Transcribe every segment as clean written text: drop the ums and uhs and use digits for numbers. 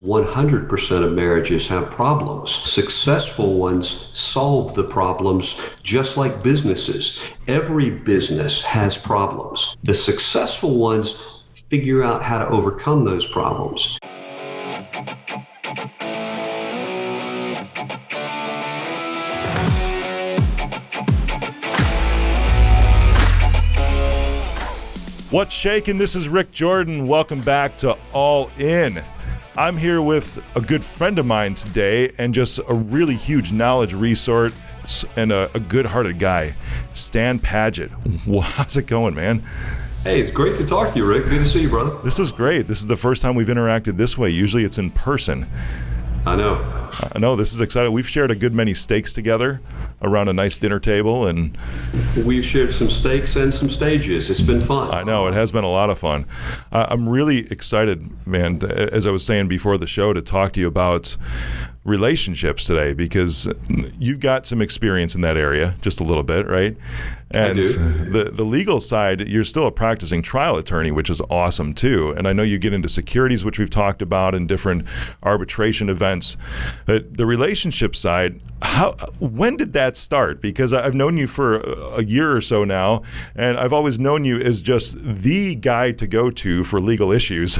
100% of marriages have problems. Successful ones solve the problems just like businesses. Every business has problems. The successful ones figure out how to overcome those problems. What's shaking? This is Rick Jordan. Welcome back to All In. I'm here with a good friend of mine today and just a really huge knowledge resource and a good-hearted guy, Stan Padgett. How's it going, man? Hey, it's great to talk to you, Rick. Good to see you, brother. This is great. This is the first time we've interacted this way. Usually it's in person. I know. This is exciting. We've shared a good many steaks together around a nice dinner table, and we've shared some steaks and some stages. It's been fun. I know. It has been a lot of fun. I'm really excited, man, as I was saying before the show, to talk to you about relationships today, because you've got some experience in that area, just a little bit, right? And I do. The legal side, you're still a practicing trial attorney, which is awesome too. And I know you get into securities, which we've talked about, and different arbitration events. But the relationship side, when did that start? Because I've known you for a year or so now, and I've always known you as just the guy to go to for legal issues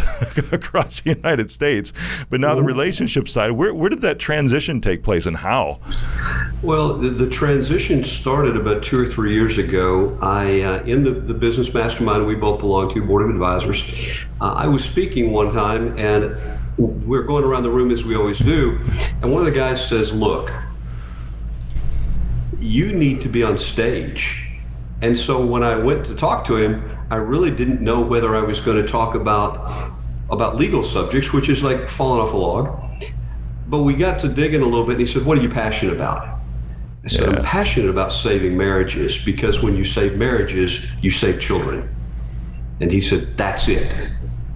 across the United States. But now the relationship side, where did that transition take place, and how? Well, the transition started about 2 or 3 years ago. In the business mastermind we both belong to, board of advisors, I was speaking one time, and we're going around the room as we always do, and one of the guys says, "Look, you need to be on stage." And so when I went to talk to him, I really didn't know whether I was going to talk about legal subjects, which is like falling off a log. But we got to digging a little bit, and he said, "What are you passionate about?" I said, "I'm passionate about saving marriages, because when you save marriages, you save children." And he said, "That's it."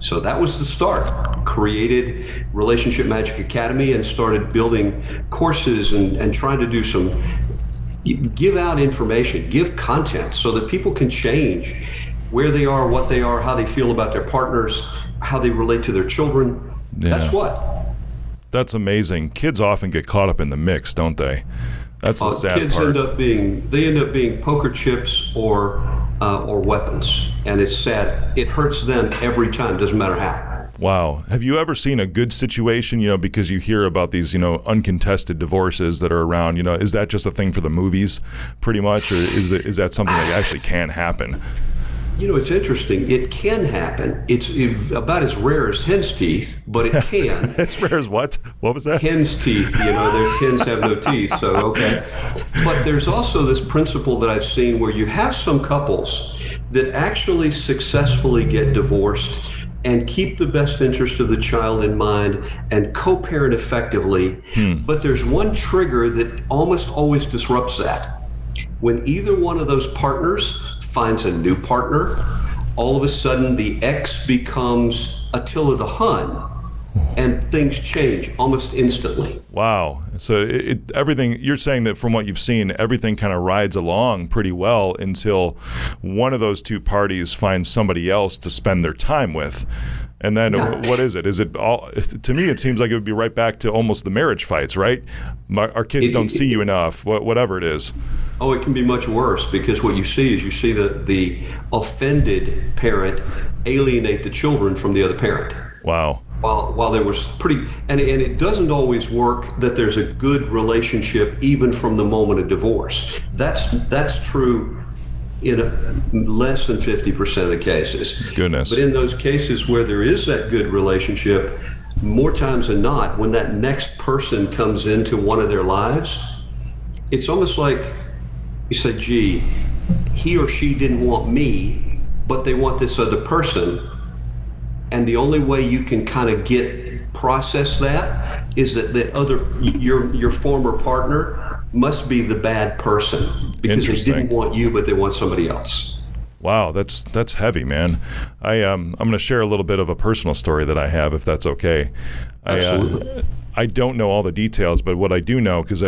So that was the start. Created Relationship Magic Academy and started building courses and trying to do give out information, give content so that people can change where they are, what they are, how they feel about their partners, how they relate to their children. Yeah. That's amazing. Kids often get caught up in the mix, don't they? That's the sad kids part. end up being poker chips or weapons, and it's sad. It hurts them every time, doesn't matter how. Wow. Have you ever seen a good situation, because you hear about these, uncontested divorces that are around, is that just a thing for the movies pretty much, or is that something that actually can happen? It's interesting. It can happen. It's about as rare as hen's teeth, but it can. As rare as what? What was that? Hen's teeth. Their hens have no teeth, so okay. But there's also this principle that I've seen where you have some couples that actually successfully get divorced and keep the best interest of the child in mind and co-parent effectively. But there's one trigger that almost always disrupts that. When either one of those partners finds a new partner, all of a sudden the ex becomes Attila the Hun, and things change almost instantly. Wow. So everything, you're saying that from what you've seen, everything kind of rides along pretty well until one of those two parties finds somebody else to spend their time with. And then what is it? Is it all? To me, it seems like it would be right back to almost the marriage fights, right? Our kids don't see you enough, whatever it is. Oh, it can be much worse, because what you see is the offended parent alienate the children from the other parent. Wow. While there was and it doesn't always work that there's a good relationship even from the moment of divorce. That's true in less than 50% of the cases. Goodness. But in those cases where there is that good relationship, more times than not, when that next person comes into one of their lives, it's almost like you say, "Gee, he or she didn't want me, but they want this other person." And the only way you can kind of process that is that your former partner must be the bad person, because they didn't want you, but they want somebody else. Wow, that's heavy, man. I'm going to share a little bit of a personal story that I have, if that's okay. Absolutely. I don't know all the details, but what I do know, because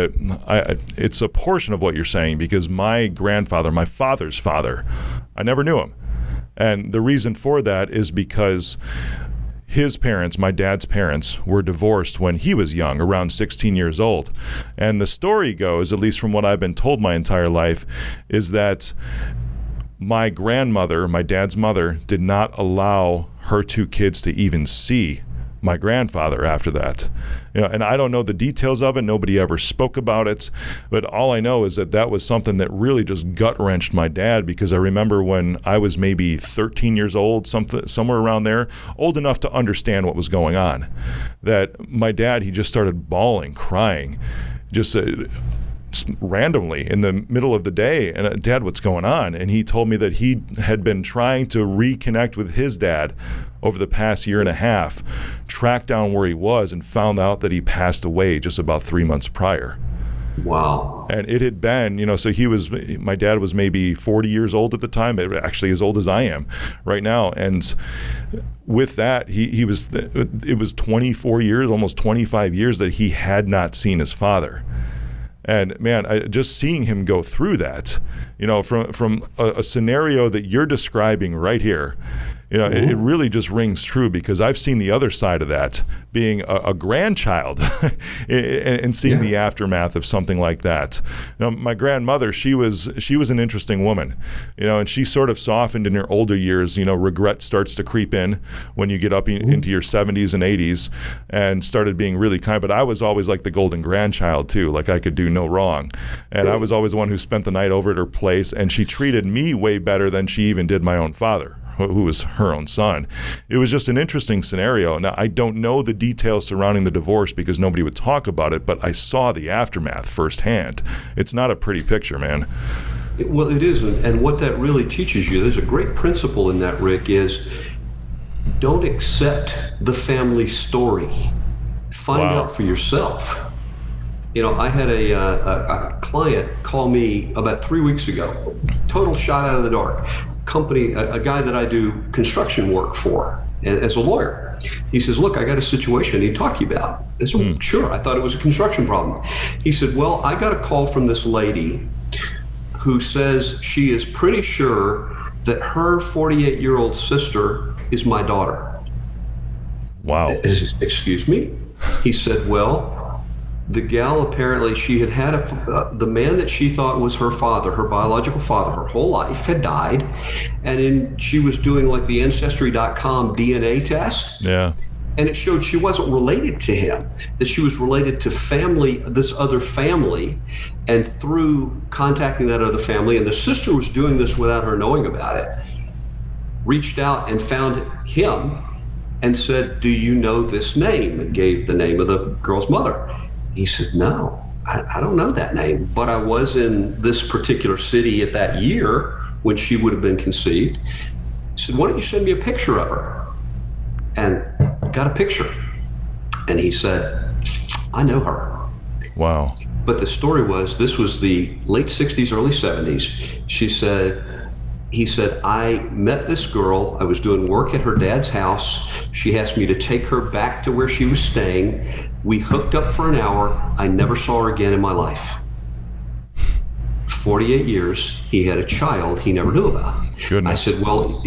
it's a portion of what you're saying, because my grandfather, my father's father, I never knew him. And the reason for that is because his parents, my dad's parents, were divorced when he was young, around 16 years old. And the story goes, at least from what I've been told my entire life, is that my grandmother, my dad's mother, did not allow her two kids to even see my grandfather after that. And I don't know the details of it. Nobody ever spoke about it. But all I know is that that was something that really just gut-wrenched my dad, because I remember when I was maybe 13 years old, somewhere around there, old enough to understand what was going on, that my dad, he just started bawling, crying, just randomly in the middle of the day. And Dad, what's going on? And he told me that he had been trying to reconnect with his dad over the past year and a half, tracked down where he was, and found out that he passed away just about 3 months prior. Wow. And it had been, so my dad was maybe 40 years old at the time, actually as old as I am right now. And with that, it was 24 years, almost 25 years that he had not seen his father. And man, just seeing him go through that, from a scenario that you're describing right here, it really just rings true, because I've seen the other side of that, being a grandchild and seeing the aftermath of something like that. My grandmother, she was an interesting woman, and she sort of softened in her older years. Regret starts to creep in when you get up into your 70s and 80s, and started being really kind. But I was always like the golden grandchild too, like I could do no wrong. And I was always the one who spent the night over at her place, and she treated me way better than she even did my own father, who was her own son. It was just an interesting scenario. Now, I don't know the details surrounding the divorce because nobody would talk about it, but I saw the aftermath firsthand. It's not a pretty picture, man. Well, it isn't. And what that really teaches you, there's a great principle in that, Rick, is don't accept the family story. Find out for yourself. I had a client call me about 3 weeks ago, total shot out of the dark. A guy that I do construction work for as a lawyer. He says, look, I got a situation I need to talk to you about. I said, sure. I thought it was a construction problem. He said, well, I got a call from this lady who says she is pretty sure that her 48-year-old sister is my daughter. Wow. Excuse me? He said, well, the gal, apparently she had the man that she thought was her father, her biological father, her whole life had died. And she was doing like the Ancestry.com DNA test. Yeah. And it showed she wasn't related to him, that she was related to this other family. And through contacting that other family, and the sister was doing this without her knowing about it, reached out and found him and said, do you know this name? And gave the name of the girl's mother. He said, no, I don't know that name, but I was in this particular city at that year when she would have been conceived. He said, why don't you send me a picture of her? And got a picture. And he said, I know her. Wow. But the story was, this was the late 60s, early 70s. He said, I met this girl. I was doing work at her dad's house. She asked me to take her back to where she was staying. We hooked up for an hour. I never saw her again in my life. 48 years, he had a child he never knew about. Goodness. I said, well,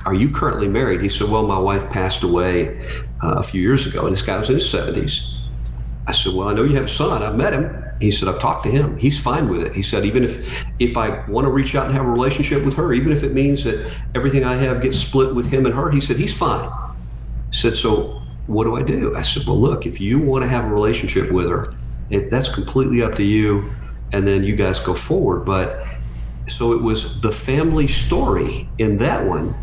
are you currently married? He said, well, my wife passed away a few years ago. And this guy was in his 70s. I said, well, I know you have a son. I've met him. He said, I've talked to him. He's fine with it. He said, even if I want to reach out and have a relationship with her, even if it means that everything I have gets split with him and her, he said, he's fine. He said, so what do I do? I said, well, look, if you want to have a relationship with her, that's completely up to you. And then you guys go forward. But so it was the family story in that one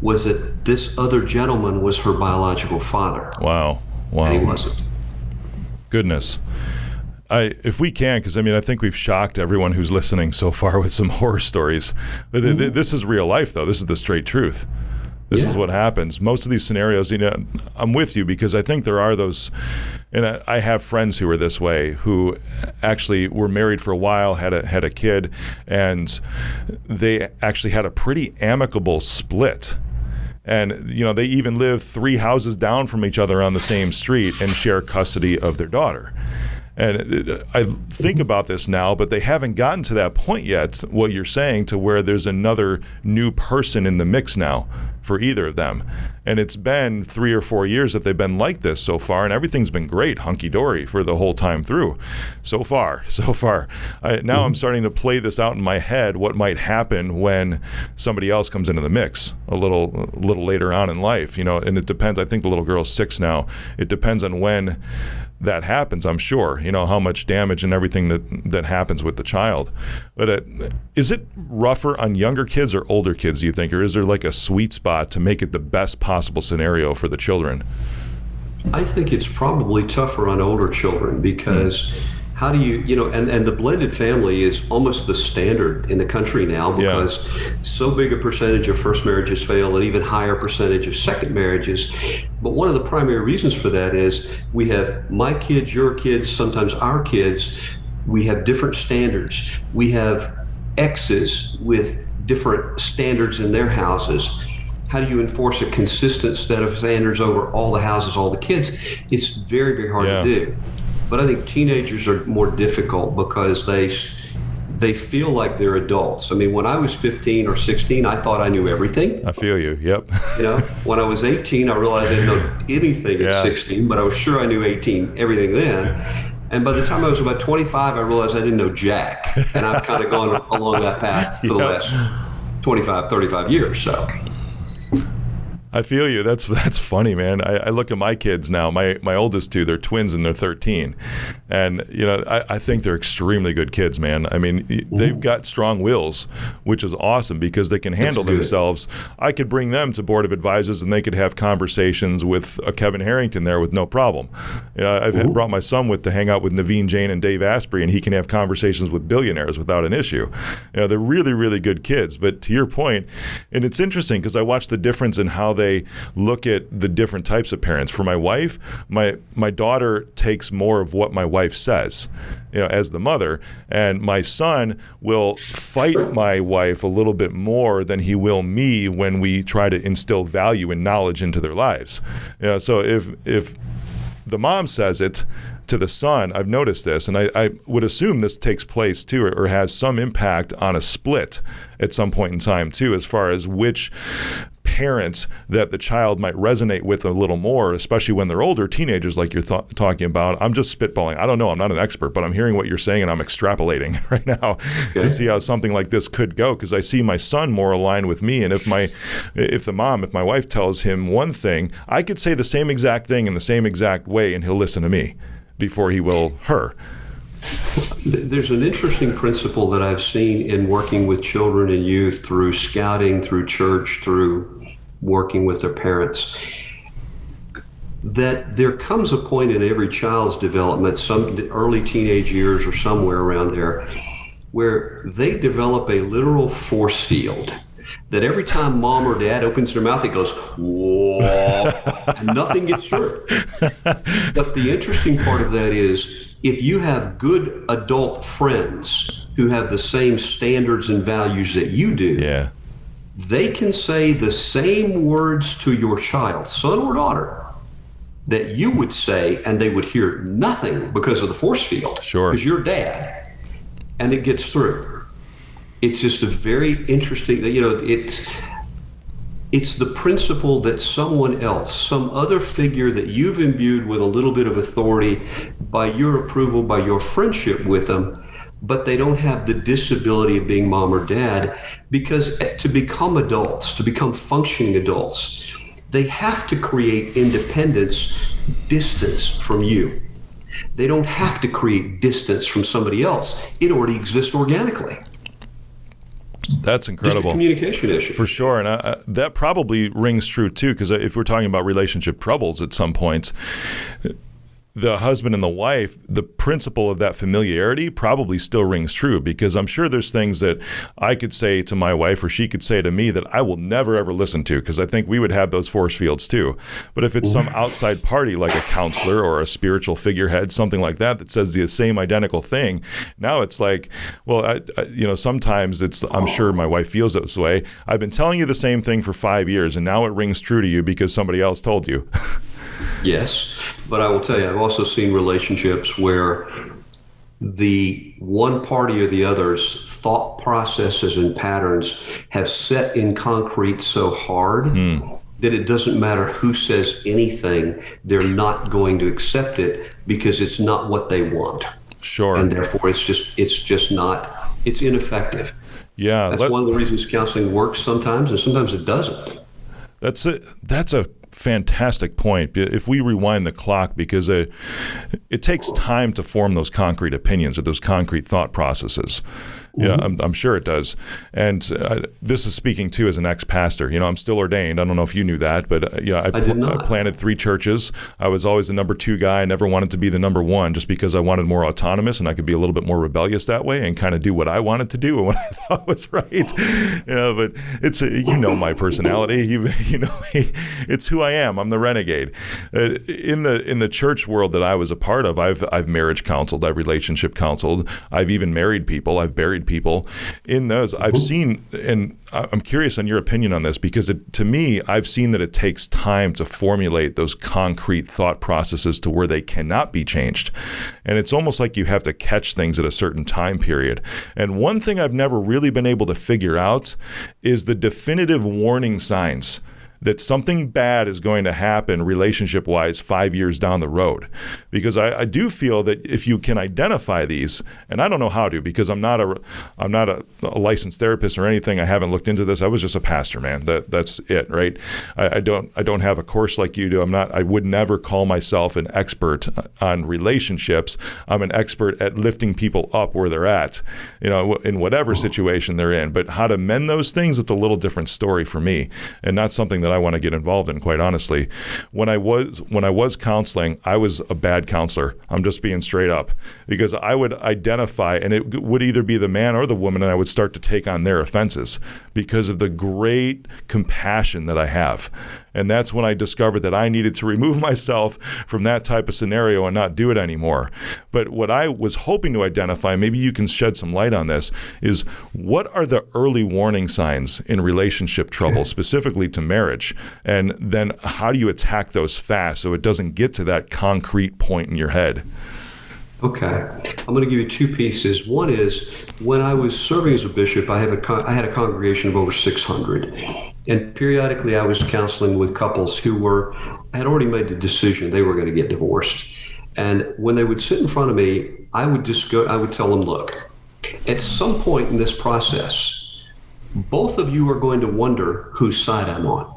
was that this other gentleman was her biological father. Wow. And he wasn't. Goodness. If we can, because I think we've shocked everyone who's listening so far with some horror stories. This is real life, though. This is the straight truth. This is what happens. Most of these scenarios, I'm with you, because I think there are those, and I have friends who are this way, who actually were married for a while, had a kid, and they actually had a pretty amicable split. And, they even live 3 houses down from each other on the same street and share custody of their daughter. And I think about this now, but they haven't gotten to that point yet, what you're saying, to where there's another new person in the mix now. for either of them. And it's been 3 or 4 years that they've been like this so far, and everything's been great, hunky-dory for the whole time through. So far. Now I'm starting to play this out in my head, what might happen when somebody else comes into the mix a little later on in life, and it depends. I think the little girl's 6 now. It depends on when that happens, I'm sure, how much damage and everything that happens with the child. But is it rougher on younger kids or older kids, do you think? Or is there like a sweet spot to make it the best possible scenario for the children? I think it's probably tougher on older children because how do you, and the blended family is almost the standard in the country now because so big a percentage of first marriages fail and even higher percentage of second marriages. But one of the primary reasons for that is we have my kids, your kids, sometimes our kids. We have different standards. We have exes with different standards in their houses. How do you enforce a consistent set of standards over all the houses, all the kids? It's very, very hard to do. But I think teenagers are more difficult because they feel like they're adults. I mean, when I was 15 or 16, I thought I knew everything. I feel you. Yep. When I was 18, I realized I didn't know anything at 16, but I was sure I knew everything then. And by the time I was about 25, I realized I didn't know jack. And I've kind of gone along that path for the last 25, 35 years. So. I feel you. That's funny, man. I look at my kids now. My oldest two, they're twins and they're 13. And, I think they're extremely good kids, man. I mean, they've got strong wills, which is awesome because they can handle themselves. I could bring them to board of advisors and they could have conversations with a Kevin Harrington there with no problem. I've brought my son to hang out with Naveen Jain and Dave Asprey, and he can have conversations with billionaires without an issue. They're really, really good kids. But to your point, and it's interesting because I watched the difference in how they look at the different types of parents. For my wife, my daughter takes more of what my wife says, as the mother, and my son will fight my wife a little bit more than he will me when we try to instill value and knowledge into their lives. So if the mom says it to the son, I've noticed this, and I would assume this takes place too, or has some impact on a split at some point in time too, as far as which parents that the child might resonate with a little more, especially when they're older, teenagers like you're talking about. I'm just spitballing. I don't know. I'm not an expert, but I'm hearing what you're saying and I'm extrapolating right now to see how something like this could go, because I see my son more aligned with me. And if my wife tells him one thing, I could say the same exact thing in the same exact way and he'll listen to me before he will her. There's an interesting principle that I've seen in working with children and youth through scouting, through church, through working with their parents, that there comes a point in every child's development, some early teenage years or somewhere around there, where they develop a literal force field. That every time mom or dad opens their mouth, it goes, whoa, and nothing gets through. But the interesting part of that is, if you have good adult friends who have the same standards and values that you do, they can say the same words to your child, son or daughter, that you would say, and they would hear nothing because of the force field. Sure. Because you're dad, and it gets through. It's just a very interesting, it's the principle that someone else, some other figure that you've imbued with a little bit of authority by your approval, by your friendship with them, but they don't have the disability of being mom or dad, because to become adults, to become functioning adults, they have to create independence, distance from you. They don't have to create distance from somebody else. It already exists organically. That's incredible. Just a communication issue. For sure. And that probably rings true too, because if we're talking about relationship troubles at some points, the husband and the wife, the principle of that familiarity probably still rings true, because I'm sure there's things that I could say to my wife or she could say to me that I will never, ever listen to, because I think we would have those force fields too. But if it's some outside party like a counselor or a spiritual figurehead, something like that, that says the same identical thing, now it's like, well, sometimes I'm sure my wife feels this way. I've been telling you the same thing for 5 years, and now it rings true to you because somebody else told you. Yes, but I will tell you, I've also seen relationships where the one party or the other's thought processes and patterns have set in concrete so hard that it doesn't matter who says anything, they're not going to accept it because it's not what they want. Sure. And therefore it's ineffective. Yeah. That's one of the reasons counseling works sometimes, and sometimes it doesn't. That's a fantastic point. If we rewind the clock, because it takes time to form those concrete opinions or those concrete thought processes. Yeah, I'm sure it does. And this is speaking too as an ex-pastor. I'm still ordained. I don't know if you knew that, but I planted 3 churches. I was always the number 2 guy. I never wanted to be the number 1 just because I wanted more autonomous and I could be a little bit more rebellious that way and kind of do what I wanted to do and what I thought was right. But it's my personality. It's who I am. I'm the renegade. In the church world that I was a part of, I've marriage counseled, I've relationship counseled, I've even married people, I've buried people. In those, I've seen, and I'm curious on your opinion on this, because to me, I've seen that it takes time to formulate those concrete thought processes to where they cannot be changed. And it's almost like you have to catch things at a certain time period. And one thing I've never really been able to figure out is the definitive warning signs that something bad is going to happen relationship-wise 5 years down the road. Because I do feel that if you can identify these, and I don't know how to, because I'm not a licensed therapist or anything. I haven't looked into this. I was just a pastor, man. That's it, right? I don't have a course like you do. I would never call myself an expert on relationships. I'm an expert at lifting people up where they're at, in whatever situation they're in. But how to mend those things, it's a little different story for me, and not something that I want to get involved in, quite honestly. When I was counseling, I was a bad counselor. I'm just being straight up, because I would identify, and it would either be the man or the woman, and I would start to take on their offenses because of the great compassion that I have. And that's when I discovered that I needed to remove myself from that type of scenario and not do it anymore. But what I was hoping to identify, maybe you can shed some light on this, is what are the early warning signs in relationship trouble, specifically to marriage? And then how do you attack those fast so it doesn't get to that concrete point in your head? Okay. I'm going to give you 2 pieces. One is, when I was serving as a bishop, I had a congregation of over 600. And periodically I was counseling with couples who had already made the decision they were going to get divorced. And when they would sit in front of me, I would tell them, look, at some point in this process, both of you are going to wonder whose side I'm on.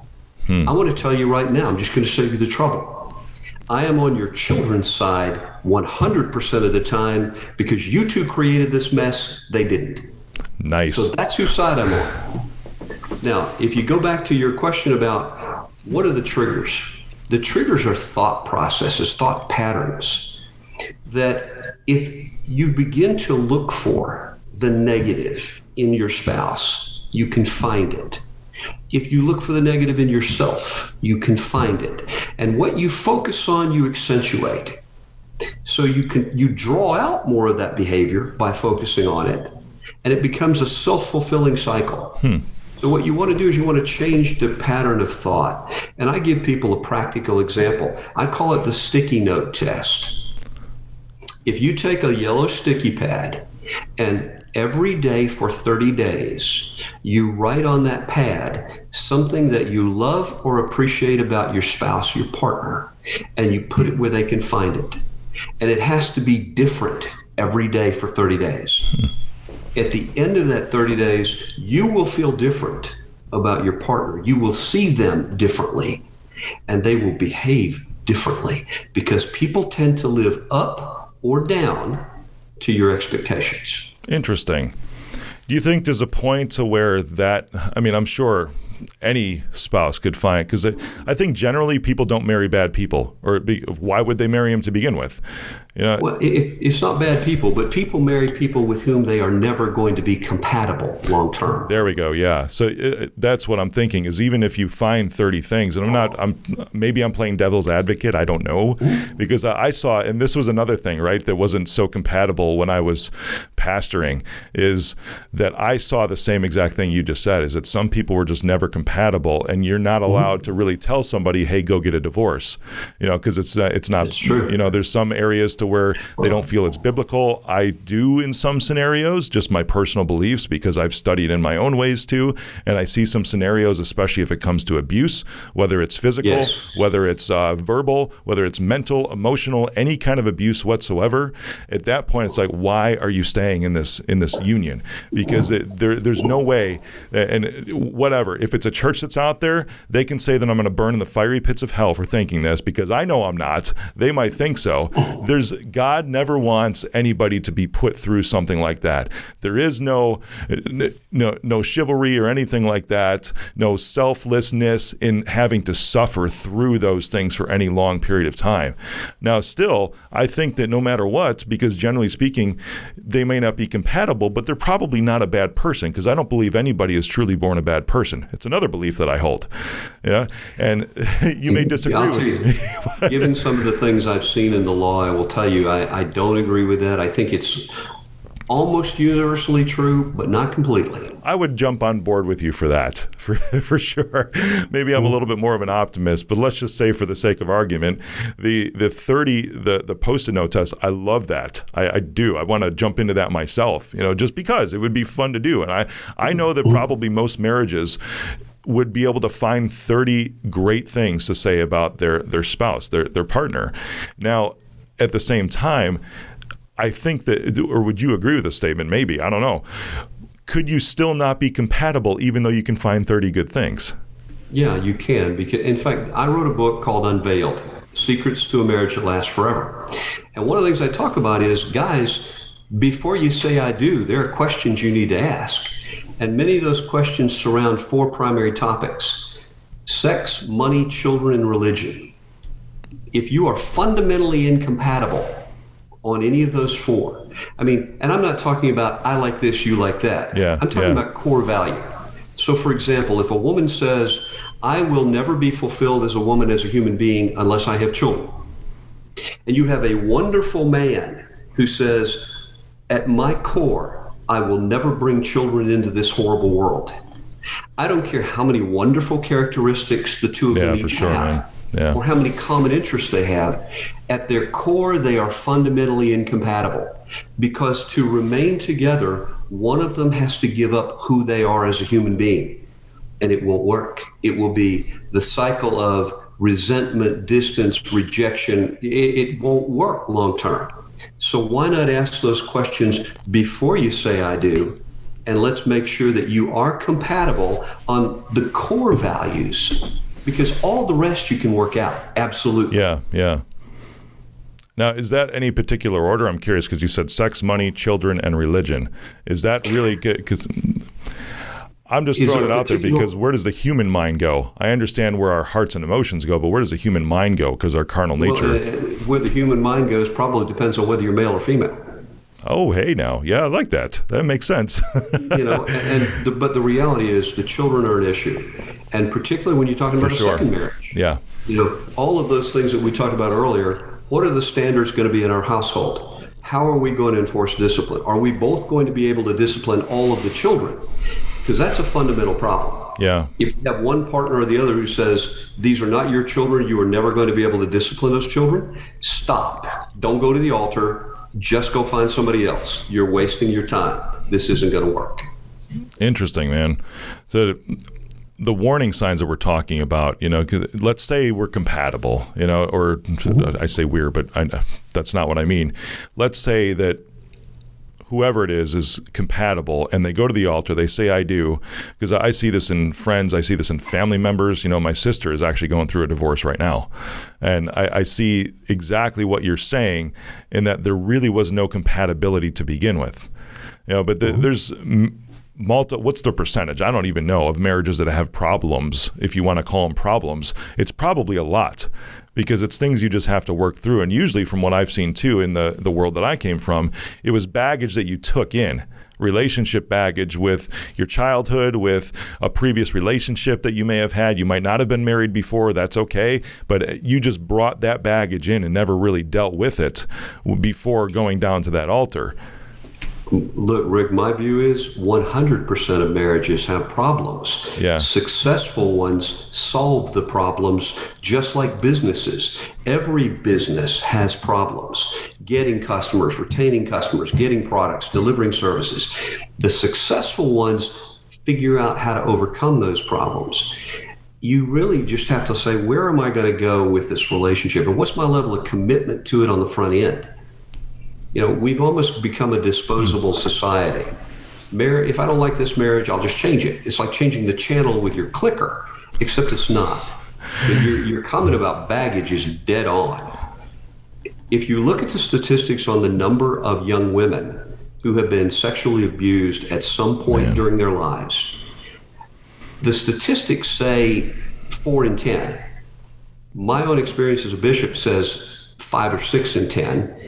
I want to tell you right now, I'm just going to save you the trouble. I am on your children's side 100% of the time, because you 2 created this mess, they didn't. Nice. So that's whose side I'm on. Now, if you go back to your question about what are the triggers are thought processes, thought patterns, that if you begin to look for the negative in your spouse, you can find it. If you look for the negative in yourself, you can find it. And what you focus on, you accentuate. So you draw out more of that behavior by focusing on it, and it becomes a self-fulfilling cycle. So what you want to do is you want to change the pattern of thought. And I give people a practical example. I call it the sticky note test. If you take a yellow sticky pad and every day for 30 days, you write on that pad something that you love or appreciate about your spouse, your partner, and you put it where they can find it. And it has to be different every day for 30 days. At the end of that 30 days, you will feel different about your partner. You will see them differently, and they will behave differently, because people tend to live up or down to your expectations. Interesting. Do you think there's a point to where I'm sure any spouse could find, because I think generally people don't marry bad people, or why would they marry them to begin with? Well, it's not bad people, but people marry people with whom they are never going to be compatible long term. There we go. Yeah. So that's what I'm thinking, is even if you find 30 things, and maybe I'm playing devil's advocate, I don't know, because I saw, and this was another thing, right, that wasn't so compatible when I was pastoring, is that I saw the same exact thing you just said, is that some people were just never never compatible, and you're not allowed to really tell somebody, hey, go get a divorce, because it's not true. There's some areas to where they don't feel it's biblical. I do in some scenarios, just my personal beliefs, because I've studied in my own ways too, and I see some scenarios, especially if it comes to abuse, whether it's physical, Yes. whether it's verbal, whether it's mental, emotional, any kind of abuse whatsoever. At that point, it's like, why are you staying in this union? Because there's no way, and whatever, if it's a church that's out there, they can say that I'm going to burn in the fiery pits of hell for thinking this, because I know I'm not. They might think so. God never wants anybody to be put through something like that. There is no chivalry or anything like that, no selflessness in having to suffer through those things for any long period of time. Now, still, I think that no matter what, because generally speaking, they may not be compatible, but they're probably not a bad person, because I don't believe anybody is truly born a bad person. It's another belief that I hold. And you may disagree I'll with tell me. you, given some of the things I've seen in the law, I will tell you, I don't agree with that. I think it's almost universally true, but not completely. I would jump on board with you for that, for sure. Maybe I'm a little bit more of an optimist, but let's just say, for the sake of argument, the Post-it note test, I love that. I do. I want to jump into that myself, just because it would be fun to do. And I know that probably most marriages would be able to find 30 great things to say about their spouse, their partner. Now, at the same time, I think that, or would you agree with the statement? Maybe, I don't know. Could you still not be compatible even though you can find 30 good things? Yeah, you can. Because, in fact, I wrote a book called Unveiled, Secrets to a Marriage That Lasts Forever. And one of the things I talk about is, guys, before you say I do, there are questions you need to ask. And many of those questions surround 4 primary topics: sex, money, children, and religion. If you are fundamentally incompatible on any of those 4, and I'm not talking about I like this, you like that. Yeah, I'm talking about core value. So, for example, if a woman says, I will never be fulfilled as a woman, as a human being, unless I have children, and you have a wonderful man who says, at my core, I will never bring children into this horrible world. I don't care how many wonderful characteristics the two of them each have. Yeah. Or how many common interests they have. At their core, they are fundamentally incompatible, because to remain together, one of them has to give up who they are as a human being, and it won't work. It will be the cycle of resentment, distance, rejection. It won't work long term. So why not ask those questions before you say I do, and let's make sure that you are compatible on the core values. Because all the rest you can work out. Absolutely. Yeah. Now, is that any particular order? I'm curious, because you said sex, money, children, and religion. Is that really good? Because I'm just throwing it out there, because where does the human mind go? I understand where our hearts and emotions go, but where does the human mind go? Because our carnal nature. Where the human mind goes probably depends on whether you're male or female. Oh, hey, now. Yeah, I like that. That makes sense. But the reality is the children are an issue. And particularly when you're talking about a second marriage. Yeah. All of those things that we talked about earlier, what are the standards going to be in our household? How are we going to enforce discipline? Are we both going to be able to discipline all of the children? Because that's a fundamental problem. Yeah. If you have one partner or the other who says, these are not your children, you are never going to be able to discipline those children, stop. Don't go to the altar. Just go find somebody else. You're wasting your time. This isn't going to work. Interesting, man. So the warning signs that we're talking about, let's say we're compatible, or I say we're, but that's not what I mean. Let's say that whoever it is compatible, and they go to the altar, they say I do, because I see this in friends, I see this in family members. My sister is actually going through a divorce right now, and I see exactly what you're saying, in that there really was no compatibility to begin with. But there's what's the percentage? I don't even know, of marriages that have problems, if you want to call them problems. It's probably a lot, because it's things you just have to work through. And usually, from what I've seen too in the world that I came from, it was baggage that you took in. Relationship baggage with your childhood, with a previous relationship that you may have had. You might not have been married before, that's okay, but you just brought that baggage in and never really dealt with it before going down to that altar. Look, Rick, my view is 100% of marriages have problems. Yeah. Successful ones solve the problems, just like businesses. Every business has problems. Getting customers, retaining customers, getting products, delivering services. The successful ones figure out how to overcome those problems. You really just have to say, where am I going to go with this relationship? And what's my level of commitment to it on the front end? We've almost become a disposable society. If I don't like this marriage, I'll just change it. It's like changing the channel with your clicker, except it's not. Your comment about baggage is dead on. If you look at the statistics on the number of young women who have been sexually abused at some point during their lives, the statistics say 4 in 10. My own experience as a bishop says 5 or 6 in 10.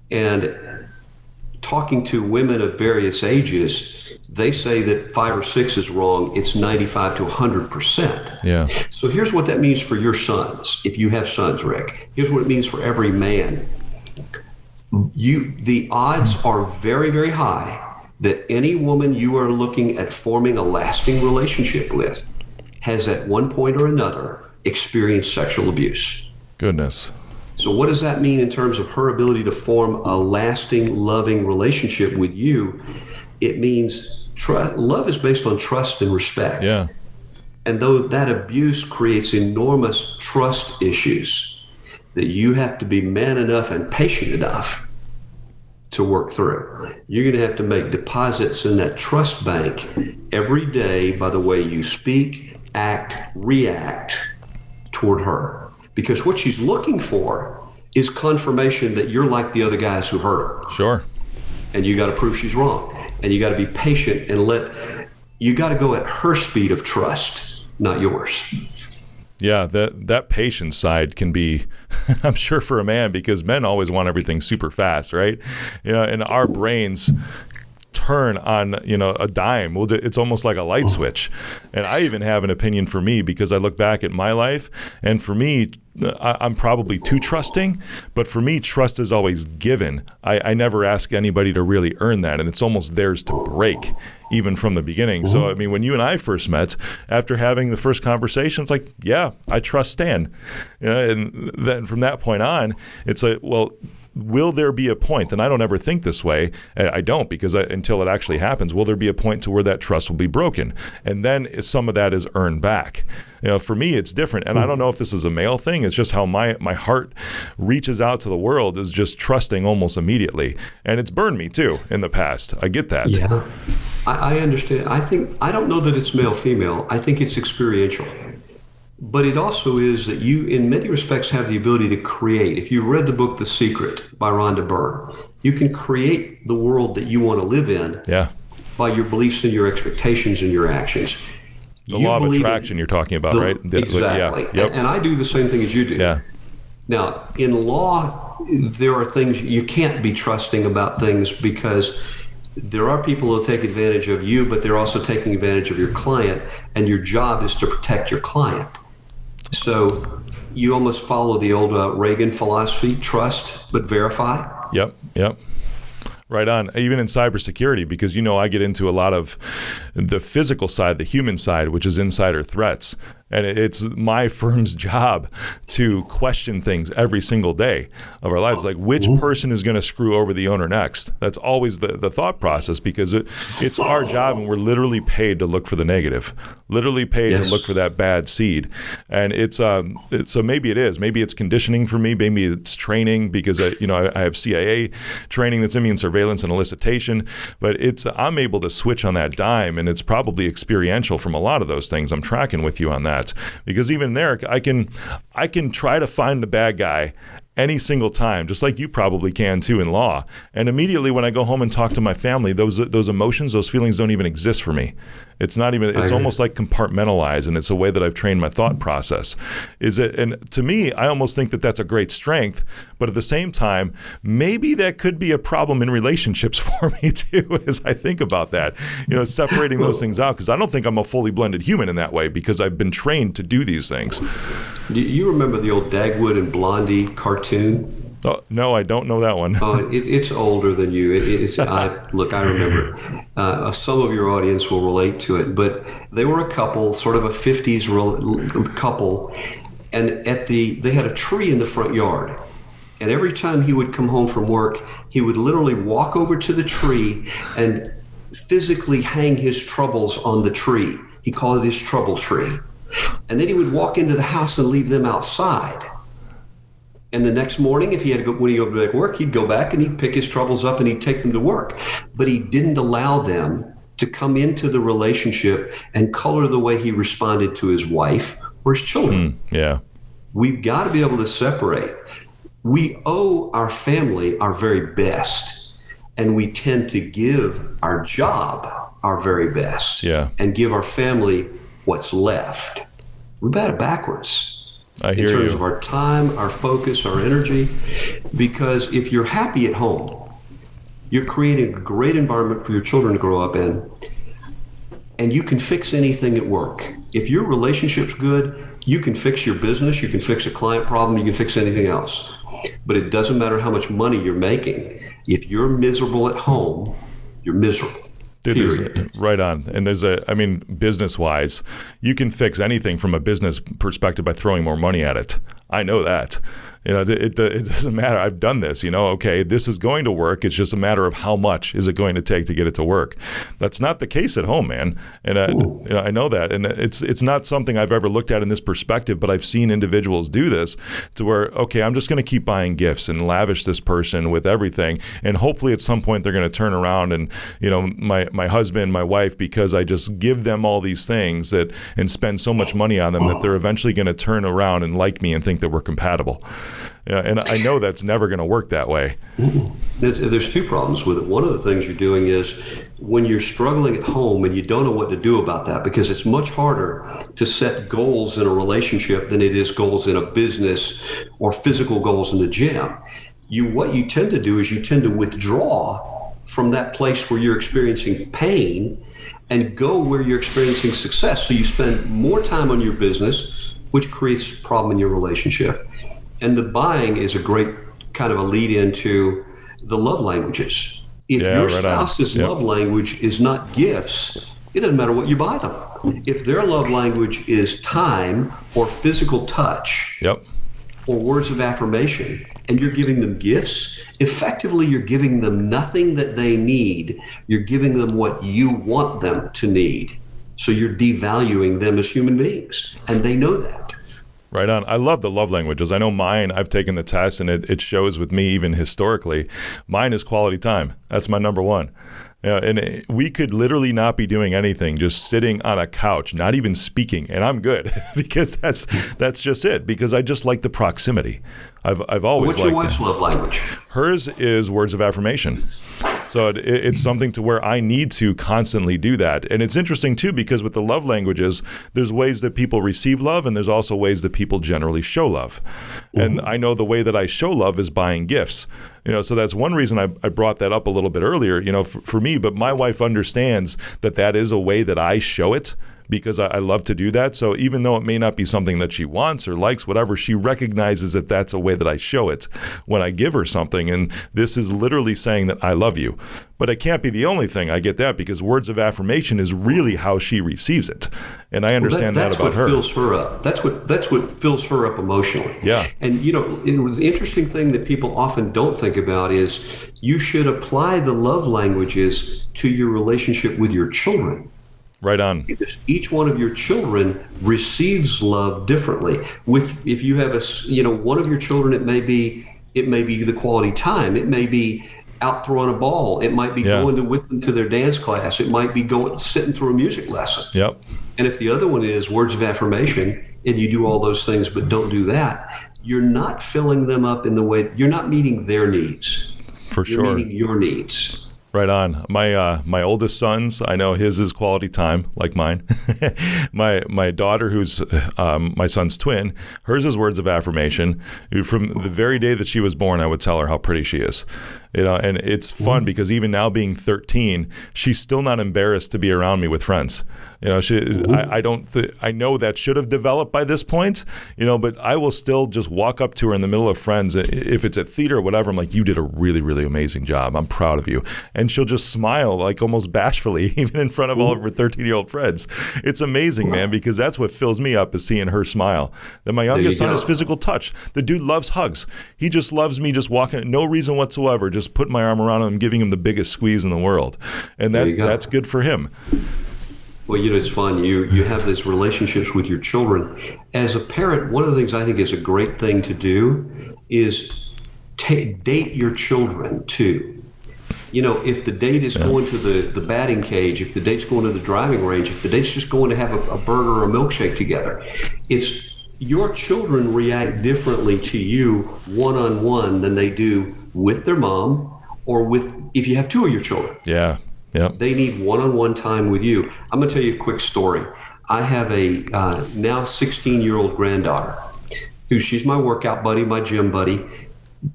And talking to women of various ages, they say that 5 or 6 is wrong. It's 95 to 100%. Yeah. So here's what that means for your sons. If you have sons, Rick, here's what it means for every man. The odds are very, very high that any woman you are looking at forming a lasting relationship with has at one point or another experienced sexual abuse. Goodness. So what does that mean in terms of her ability to form a lasting, loving relationship with you? It means love is based on trust and respect. Yeah. And though that abuse creates enormous trust issues that you have to be man enough and patient enough to work through. You're going to have to make deposits in that trust bank every day by the way you speak, act, react toward her. Because what she's looking for is confirmation that you're like the other guys who hurt her. Sure. And you got to prove she's wrong. And you got to be patient and you got to go at her speed of trust, not yours. Yeah, that patience side can be, I'm sure, for a man, because men always want everything super fast, right? And our brains turn on a dime. It's almost like a light switch. And I even have an opinion for me, because I look back at my life, and for me, I'm probably too trusting, but for me, trust is always given. I never ask anybody to really earn that, and it's almost theirs to break, even from the beginning. Mm-hmm. So, I mean, when you and I first met, after having the first conversation, it's like, yeah, I trust Stan. And then from that point on, it's like, well, will there be a point, and I don't ever think this way, I don't, because until it actually happens, will there be a point to where that trust will be broken? And then some of that is earned back. For me, it's different. And I don't know if this is a male thing. It's just how my heart reaches out to the world, is just trusting almost immediately. And it's burned me too in the past. I get that. Yeah, I understand. I don't know that it's male, female. I think it's experiential. But it also is that you, in many respects, have the ability to create. If you've read the book The Secret by Rhonda Byrne, you can create the world that you want to live in by your beliefs and your expectations and your actions. The law of attraction you're talking about, right? Exactly. Yeah. Yep. And I do the same thing as you do. Yeah. Now, in law, there are things you can't be trusting about things, because there are people who take advantage of you, but they're also taking advantage of your client, and your job is to protect your client. So you almost follow the old Reagan philosophy: trust but verify. Yep. Right on. Even in cybersecurity, because I get into a lot of the physical side, the human side, which is insider threats. And it's my firm's job to question things every single day of our lives. Like, which person is going to screw over the owner next? That's always the thought process, because it's our job, and we're literally paid to look for the negative, literally paid to look for that bad seed. And it's so maybe it is. Maybe it's conditioning for me. Maybe it's training, because I have CIA training that's in me, in surveillance and elicitation. But I'm able to switch on that dime, and it's probably experiential from a lot of those things. I'm tracking with you on that. Because even there, I can try to find the bad guy any single time, just like you probably can too in law. And immediately when I go home and talk to my family, those emotions, those feelings don't even exist for me. It's not even, it's almost like compartmentalized, and it's a way that I've trained my thought process. And to me, I almost think that that's a great strength, but at the same time, maybe that could be a problem in relationships for me too, as I think about that, separating those things out, because I don't think I'm a fully blended human in that way, because I've been trained to do these things. Do you remember the old Dagwood and Blondie cartoon? Oh, no, I don't know that one. It's older than you. Look, I remember. Some of your audience will relate to it, but they were a couple, sort of a 50s couple, and they had a tree in the front yard. And every time he would come home from work, he would literally walk over to the tree and physically hang his troubles on the tree. He called it his trouble tree. And then he would walk into the house and leave them outside. And the next morning, when he go back to work, he'd go back and he'd pick his troubles up and he'd take them to work. But he didn't allow them to come into the relationship and color the way he responded to his wife or his children. Yeah. We've got to be able to separate. We owe our family our very best, and we tend to give our job our very best and give our family what's left. We're bad at backwards. I hear you. In terms of our time, our focus, our energy, because if you're happy at home, you're creating a great environment for your children to grow up in, and you can fix anything at work. If your relationship's good, you can fix your business, you can fix a client problem, you can fix anything else. But it doesn't matter how much money you're making. If you're miserable at home, you're miserable. Dude, right on. And business-wise, you can fix anything from a business perspective by throwing more money at it. I know that. It doesn't matter. I've done this. Okay, this is going to work. It's just a matter of how much is it going to take to get it to work. That's not the case at home, man. And I know that. And it's not something I've ever looked at in this perspective, but I've seen individuals do this to where, okay, I'm just going to keep buying gifts and lavish this person with everything. And hopefully at some point they're going to turn around and, my husband, my wife, because I just give them all these things and spend so much money on them that they're eventually going to turn around and like me and think that we're compatible. And I know that's never going to work that way. There's two problems with it. One of the things you're doing is when you're struggling at home and you don't know what to do about that, because it's much harder to set goals in a relationship than it is goals in a business or physical goals in the gym. What you tend to do is you tend to withdraw from that place where you're experiencing pain and go where you're experiencing success. So you spend more time on your business, which creates a problem in your relationship. And the buying is a great kind of a lead into the love languages. If your spouse's love language is not gifts, it doesn't matter what you buy them. If their love language is time or physical touch or words of affirmation, and you're giving them gifts, effectively you're giving them nothing that they need. You're giving them what you want them to need. So you're devaluing them as human beings, and they know that. Right on. I love the love languages. I know mine, I've taken the test, and it shows with me even historically. Mine is quality time. That's my number one. And we could literally not be doing anything, just sitting on a couch, not even speaking, and I'm good because that's just it. Because I just like the proximity. I've always liked it. What's your wife's love language? Hers is words of affirmation. So it's something to where I need to constantly do that. And it's interesting, too, because with the love languages, there's ways that people receive love, and there's also ways that people generally show love. Mm-hmm. And I know the way that I show love is buying gifts. So that's one reason I brought that up a little bit earlier, for me. But my wife understands that is a way that I show it, because I love to do that. So even though it may not be something that she wants or likes, whatever, she recognizes that that's a way that I show it when I give her something. And this is literally saying that I love you. But it can't be the only thing. I get that, because words of affirmation is really how she receives it. And I understand that about her. That's what fills her up. That's what fills her up emotionally. Yeah. And, the interesting thing that people often don't think about is you should apply the love languages to your relationship with your children. Right on. Because each one of your children receives love differently. If you have one of your children, it may be the quality time. It may be out throwing a ball. It might be going with them to their dance class. It might be sitting through a music lesson. Yep. And if the other one is words of affirmation, and you do all those things but don't do that, you're not filling them up in the way. You're not meeting their needs. For sure. You're meeting your needs. Right on. My oldest son's, I know his is quality time, like mine. my daughter, who's my son's twin, hers is words of affirmation. From the very day that she was born, I would tell her how pretty she is. And it's fun because even now being 13, she's still not embarrassed to be around me with friends. I know that should have developed by this point, but I will still just walk up to her in the middle of friends. If it's at theater or whatever, I'm like, you did a really, really amazing job. I'm proud of you. And she'll just smile like almost bashfully, even in front of all of her 13-year-old friends. It's amazing, man, because that's what fills me up is seeing her smile. Then my youngest son has physical touch. The dude loves hugs. He just loves me just walking, no reason whatsoever, just putting my arm around him and giving him the biggest squeeze in the world. And that's good for him. Well, it's fun. You have these relationships with your children. As a parent, one of the things I think is a great thing to do is date your children too. If the date is going to the batting cage, if the date's going to the driving range, if the date's just going to have a burger or a milkshake together, your children react differently to you one-on-one than they do with their mom or if you have two of your children. Yeah. Yep. They need one-on-one time with you. I'm going to tell you a quick story. I have a now 16-year-old granddaughter she's my workout buddy, my gym buddy.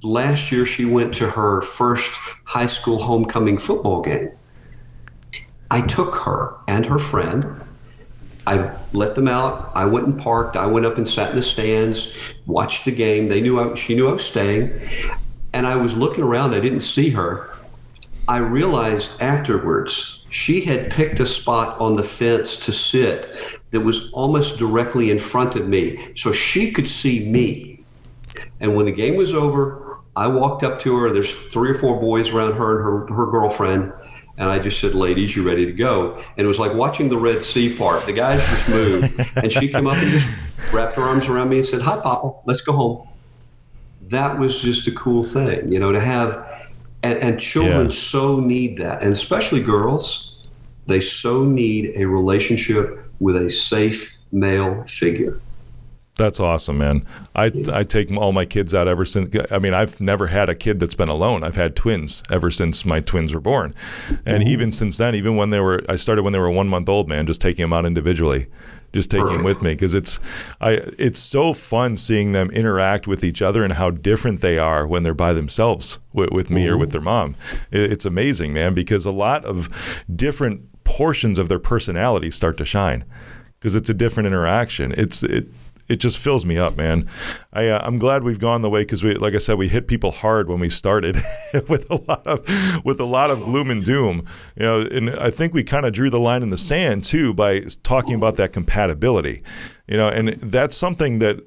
Last year, she went to her first high school homecoming football game. I took her and her friend. I let them out. I went and parked. I went up and sat in the stands, watched the game. She knew I was staying. And I was looking around. I didn't see her. I realized afterwards she had picked a spot on the fence to sit that was almost directly in front of me, so she could see me. And when the game was over, I walked up to her. There's 3 or 4 boys around her and her girlfriend, and I just said, "Ladies, you ready to go?" And it was like watching the Red Sea part. The guys just moved, and she came up and just wrapped her arms around me and said, "Hi, Papa, let's go home." That was just a cool thing, to have. And children so need that, and especially girls, they so need a relationship with a safe male figure. That's awesome, man. I take all my kids out ever since. I mean, I've never had a kid that's been alone. I've had twins ever since my twins were born. And even since then, even when I started when they were 1 month old, man, just taking them out individually, just taking them with me. Because it's so fun seeing them interact with each other and how different they are when they're by themselves with me or with their mom. It's amazing, man, because a lot of different portions of their personality start to shine because it's a different interaction. It just fills me up, man. I'm glad we've gone the way because like I said, we hit people hard when we started with a lot of gloom and doom, and I think we kind of drew the line in the sand too by talking about that compatibility, and that's something that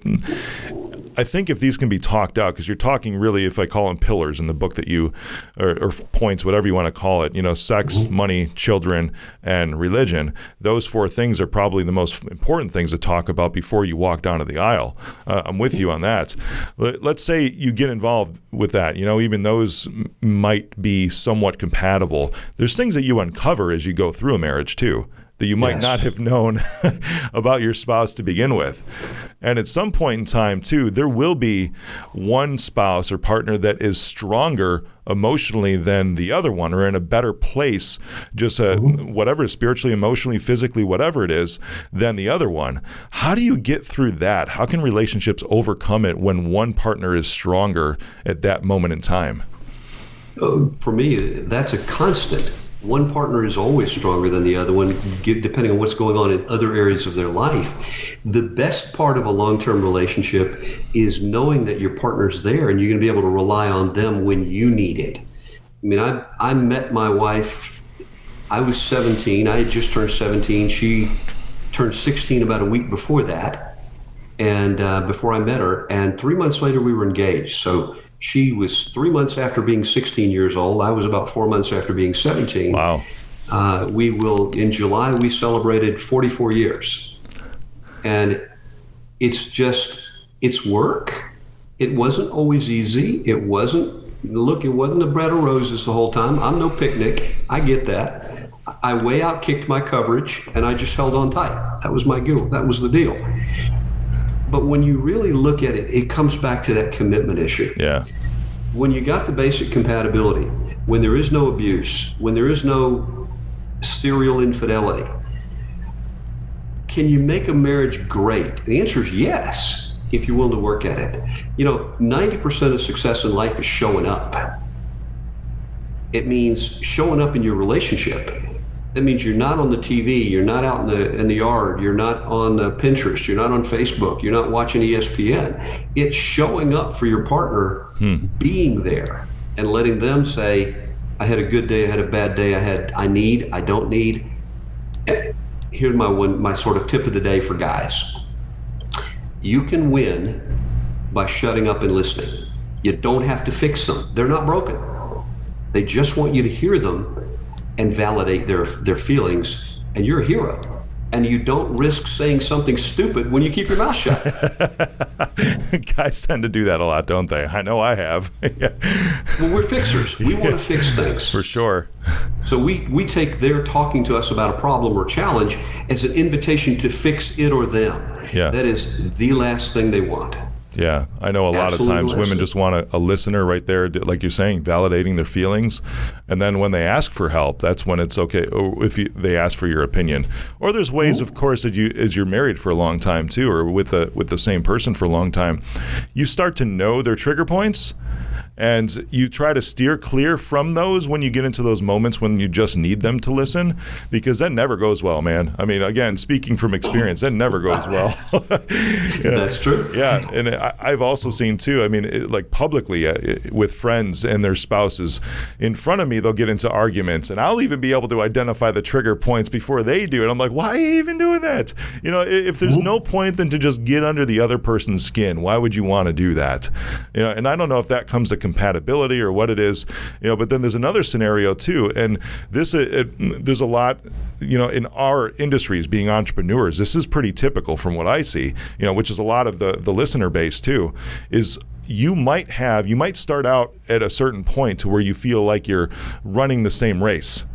I think if these can be talked out, because you're talking really, if I call them pillars in the book that you, or points, whatever you want to call it, sex, money, children, and religion, those 4 things are probably the most important things to talk about before you walk down to the aisle. I'm with you on that. Let's say you get involved with that, even those might be somewhat compatible. There's things that you uncover as you go through a marriage too, that you might not have known about your spouse to begin with. And at some point in time, too, there will be one spouse or partner that is stronger emotionally than the other one, or in a better place, just whatever, spiritually, emotionally, physically, whatever it is, than the other one. How do you get through that? How can relationships overcome it when one partner is stronger at that moment in time? For me, that's a constant. One partner is always stronger than the other one, depending on what's going on in other areas of their life. The best part of a long-term relationship is knowing that your partner's there and you're going to be able to rely on them when you need it. I mean, I met my wife, I was 17. I had just turned 17. She turned 16 about a week before that, and before I met her. And 3 months later, we were engaged. So she was 3 months after being 16 years old. I was about 4 months after being 17. Wow. In July, we celebrated 44 years. And it's work. It wasn't always easy. It wasn't a bed of roses the whole time. I'm no picnic. I get that. I way outkicked my coverage and I just held on tight. That was my deal. That was the deal. But when you really look at it, it comes back to that commitment issue. Yeah. When you got the basic compatibility, when there is no abuse, when there is no serial infidelity, can you make a marriage great? The answer is yes, if you're willing to work at it. 90% of success in life is showing up. It means showing up in your relationship. That means you're not on the TV, you're not out in the yard, you're not on Pinterest, you're not on Facebook, you're not watching ESPN. It's showing up for your partner, being there, and letting them say, I had a good day, I had a bad day, I don't need. Here's my sort of tip of the day for guys. You can win by shutting up and listening. You don't have to fix them. They're not broken. They just want you to hear them and validate their feelings, and you're a hero. And you don't risk saying something stupid when you keep your mouth shut. Guys tend to do that a lot, don't they? I know I have. Well, we're fixers. We want to fix things. For sure. So we take their talking to us about a problem or challenge as an invitation to fix it or them. Yeah. That is the last thing they want. Yeah, I know a lot of times women just want a listener right there, like you're saying, validating their feelings. And then when they ask for help, that's when it's okay, or if they ask for your opinion. Or there's ways, of course, that as you're married for a long time too, or with the same person for a long time, you start to know their trigger points. And you try to steer clear from those when you get into those moments when you just need them to listen, because that never goes well, man. I mean, again, speaking from experience, that never goes well. That's true. Yeah, and I've also seen too, I mean, like publicly with friends and their spouses, in front of me, they'll get into arguments, and I'll even be able to identify the trigger points before they do. And I'm like, why are you even doing that? You know, if there's no point then to just get under the other person's skin, why would you want to do that? You know, and I don't know if that comes to compatibility or what it is, you know, but then there's another scenario too, and this there's a lot, you know, in our industries, being entrepreneurs, this is pretty typical from what I see, you know, which is a lot of the listener base too, is you might start out at a certain point to where you feel like you're running the same race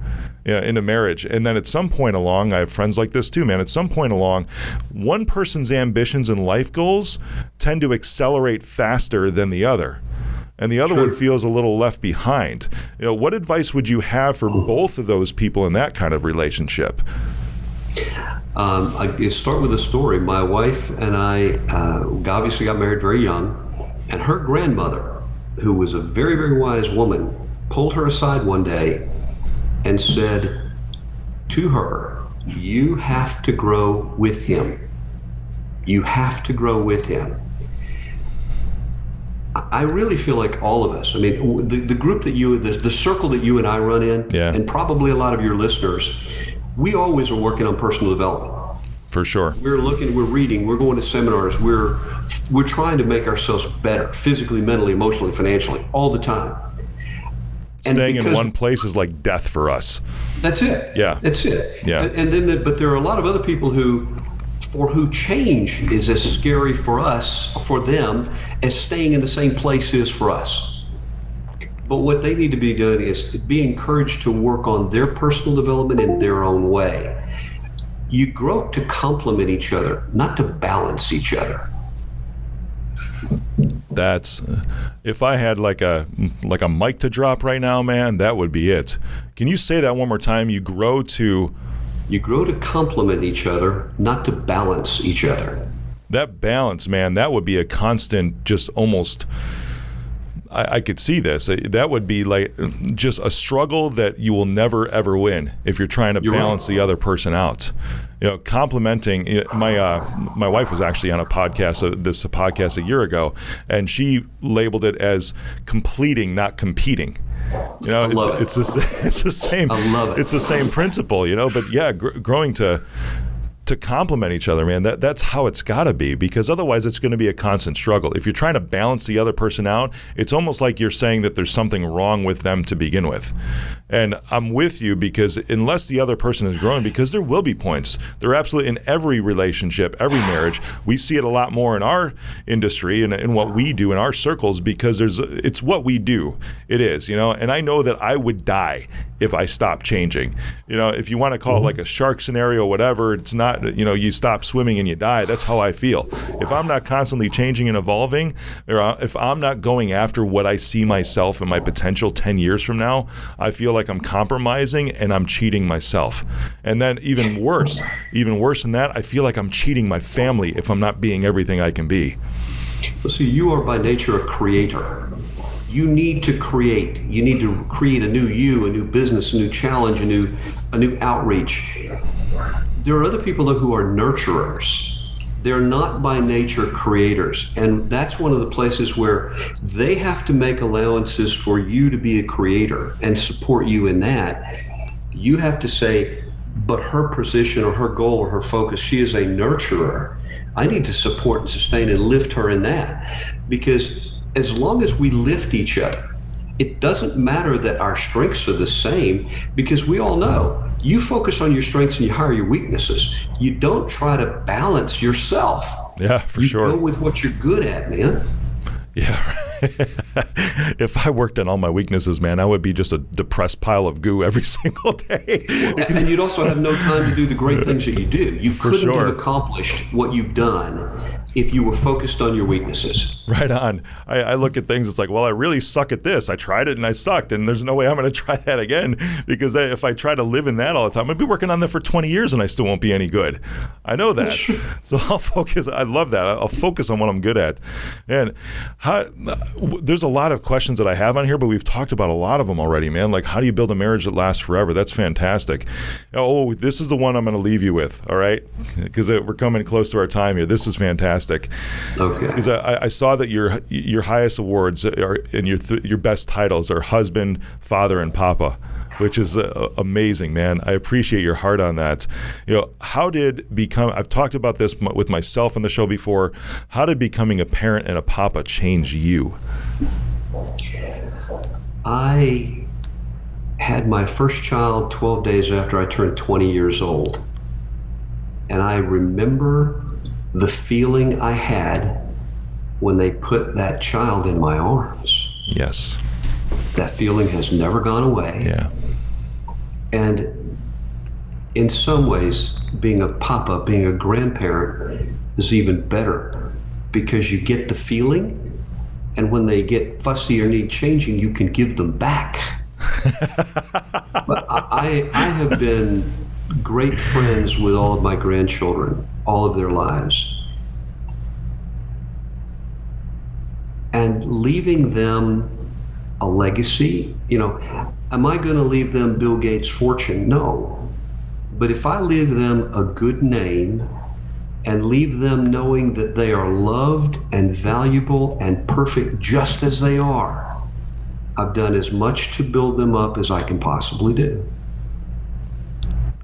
in a marriage, and then at some point along, I have friends like this too, man, at some point along, one person's ambitions and life goals tend to accelerate faster than the other, and the other one feels a little left behind. You know, what advice would you have for both of those people in that kind of relationship? I start with a story. My wife and I obviously got married very young, and her grandmother, who was a very, very wise woman, pulled her aside one day and said to her, "You have to grow with him. You have to grow with him." I really feel like all of us, I mean, the group that the circle that you and I run in, and probably a lot of your listeners, we always are working on personal development. For sure. We're looking, we're reading, we're going to seminars, we're trying to make ourselves better, physically, mentally, emotionally, financially, all the time. Staying in one place is like death for us. That's it. Yeah. That's it. Yeah. And then, but there are a lot of other people for who change is as scary for them, as staying in the same place is for us. But what they need to be doing is be encouraged to work on their personal development in their own way. You grow to complement each other, not to balance each other. That's, if I had like a mic to drop right now, man, that would be it. Can you say that one more time? You grow to complement each other, not to balance each other. That balance, man, that would be a constant, just almost, I could see this. That would be like just a struggle that you will never, ever win if you're trying to balance the other person out. You know, complimenting. My wife was actually on a podcast a year ago, and she labeled it as completing, not competing. You know, it's the same. I love it. It's the same principle, you know. But yeah, growing to complement each other, man, that's how it's got to be, because otherwise it's going to be a constant struggle. If you're trying to balance the other person out, it's almost like you're saying that there's something wrong with them to begin with. And I'm with you, because unless the other person is growing, because there will be points. There are absolutely, in every relationship, every marriage, we see it a lot more in our industry and in what we do in our circles, because it's what we do. It is, you know, and I know that I would die if I stopped changing. You know, if you want to call it like a shark scenario, whatever, it's not, you know, you stop swimming and you die. That's how I feel. If I'm not constantly changing and evolving, or if I'm not going after what I see myself and my potential 10 years from now, I feel like I'm compromising and I'm cheating myself. And then even worse than that, I feel like I'm cheating my family if I'm not being everything I can be. Well, see, you are by nature a creator. you need to create a new you, a new business, a new challenge, a new outreach. There are other people who are nurturers. They're not by nature creators. And that's one of the places where they have to make allowances for you to be a creator and support you in that. You have to say, but her position or her goal or her focus, she is a nurturer. I need to support and sustain and lift her in that. Because as long as we lift each other, it doesn't matter that our strengths are the same, because we all know you focus on your strengths and you hire your weaknesses. You don't try to balance yourself. Yeah, for sure. You go with what you're good at, man. Yeah. If I worked on all my weaknesses, man, I would be just a depressed pile of goo every single day. And you'd also have no time to do the great things that you do. You couldn't have accomplished what you've done if you were focused on your weaknesses. Right on. I look at things, it's like, well, I really suck at this. I tried it and I sucked, and there's no way I'm going to try that again, because if I try to live in that all the time, I'm going to be working on that for 20 years and I still won't be any good. I know that. So I'll focus. I love that. I'll focus on what I'm good at. And there's a lot of questions that I have on here, but we've talked about a lot of them already, man. Like, how do you build a marriage that lasts forever? That's fantastic. Oh, this is the one I'm going to leave you with, all right? Because we're coming close to our time here. This is fantastic. Okay. Because I saw that your highest awards are, and your best titles are husband, father, and papa, which is amazing, man. I appreciate your heart on that. I've talked about this with myself on the show before. How did becoming a parent and a papa change you? I had my first child 12 days after I turned 20 years old. And I remember the feeling I had when they put that child in my arms. Yes. That feeling has never gone away. Yeah. And in some ways, being a papa, being a grandparent is even better, because you get the feeling, and when they get fussy or need changing, you can give them back. But I have been great friends with all of my grandchildren, all of their lives. And leaving them a legacy, am I going to leave them Bill Gates' fortune? No. But if I leave them a good name and leave them knowing that they are loved and valuable and perfect just as they are, I've done as much to build them up as I can possibly do.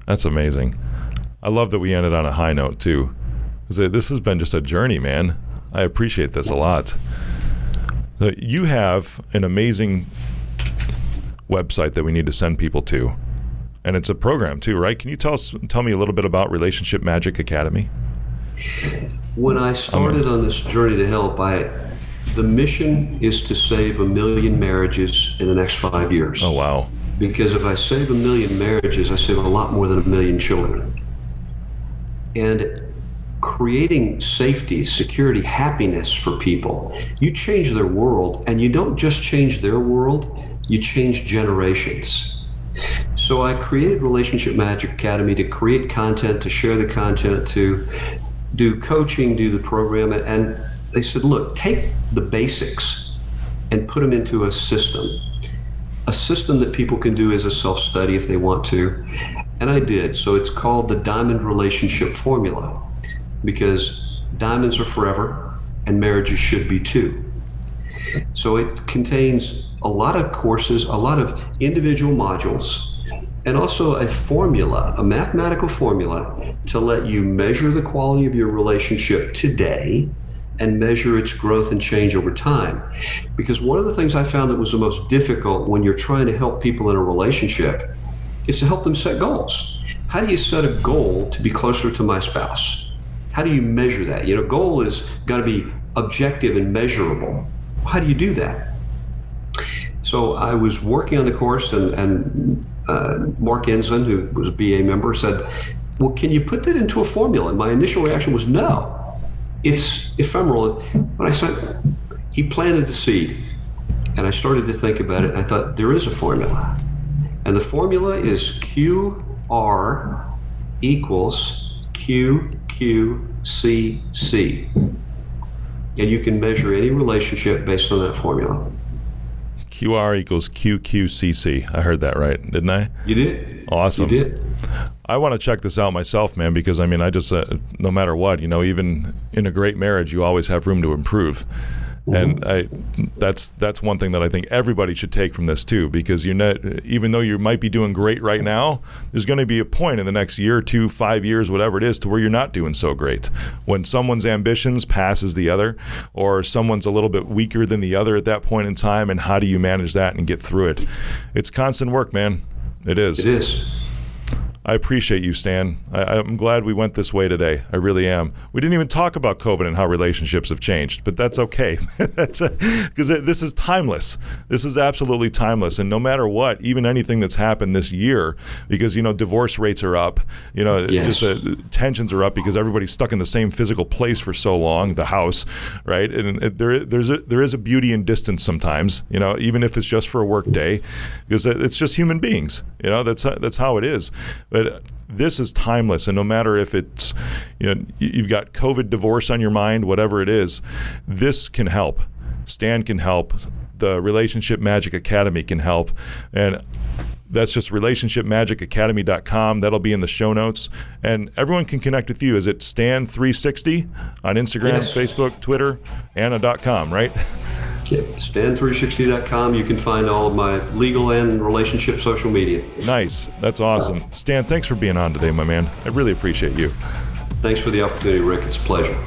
That's amazing. I love that we ended on a high note too, because this has been just a journey, man. I appreciate this a lot. You have an amazing website that we need to send people to, and it's a program too, right? Can you tell me a little bit about Relationship Magic Academy? When I started on this journey to help, the mission is to save 1 million marriages in the next 5 years. Oh, wow. Because if I save 1 million marriages, I save a lot more than 1 million children. And creating safety, security, happiness for people, you change their world, and you don't just change their world, you change generations. So I created Relationship Magic Academy to create content, to share the content, to do coaching, do the program. And they said, look, take the basics and put them into a system that people can do as a self-study if they want to. And I did. So it's called the Diamond Relationship Formula, because diamonds are forever and marriages should be too. So it contains a lot of courses, a lot of individual modules, and also a formula, a mathematical formula to let you measure the quality of your relationship today and measure its growth and change over time. Because one of the things I found that was the most difficult when you're trying to help people in a relationship is to help them set goals. How do you set a goal to be closer to my spouse? How do you measure that? Goal is got to be objective and measurable. How do you do that? So I was working on the course, and Mark Ensign, who was a BA member, said, well, can you put that into a formula? And my initial reaction was no. It's ephemeral. But I said, he planted the seed, and I started to think about it, and I thought, there is a formula. And the formula is QR equals QQCC. And you can measure any relationship based on that formula. QR equals QQCC. I heard that right, didn't I? You did. Awesome. You did. I want to check this out myself, man, because I mean, I just, no matter what, even in a great marriage, you always have room to improve. And that's one thing that I think everybody should take from this too, because even though you might be doing great right now, there's going to be a point in the next year, 2, 5 years, whatever it is, to where you're not doing so great. When someone's ambitions passes the other, or someone's a little bit weaker than the other at that point in time, and how do you manage that and get through it? It's constant work, man. It is. It is. I appreciate you, Stan. I'm glad we went this way today. I really am. We didn't even talk about COVID and how relationships have changed, but that's okay. Because this is timeless. This is absolutely timeless. And no matter what, even anything that's happened this year, because, divorce rates are up, Yes. just tensions are up because everybody's stuck in the same physical place for so long, the house, right? And there is a beauty in distance sometimes, even if it's just for a work day, because it's just human beings. That's how it is. But this is timeless, and no matter if it's, you've got COVID divorce on your mind, whatever it is, this can help. Stan can help. The Relationship Magic Academy can help. And that's just relationshipmagicacademy.com. That'll be in the show notes. And everyone can connect with you. Is it Stan360 on Instagram, Yes. Facebook, Twitter, Anna.com, right? Yep. Stan360.com. You can find all of my legal and relationship social media. Nice. That's awesome. Stan, thanks for being on today, my man. I really appreciate you. Thanks for the opportunity, Rick. It's a pleasure.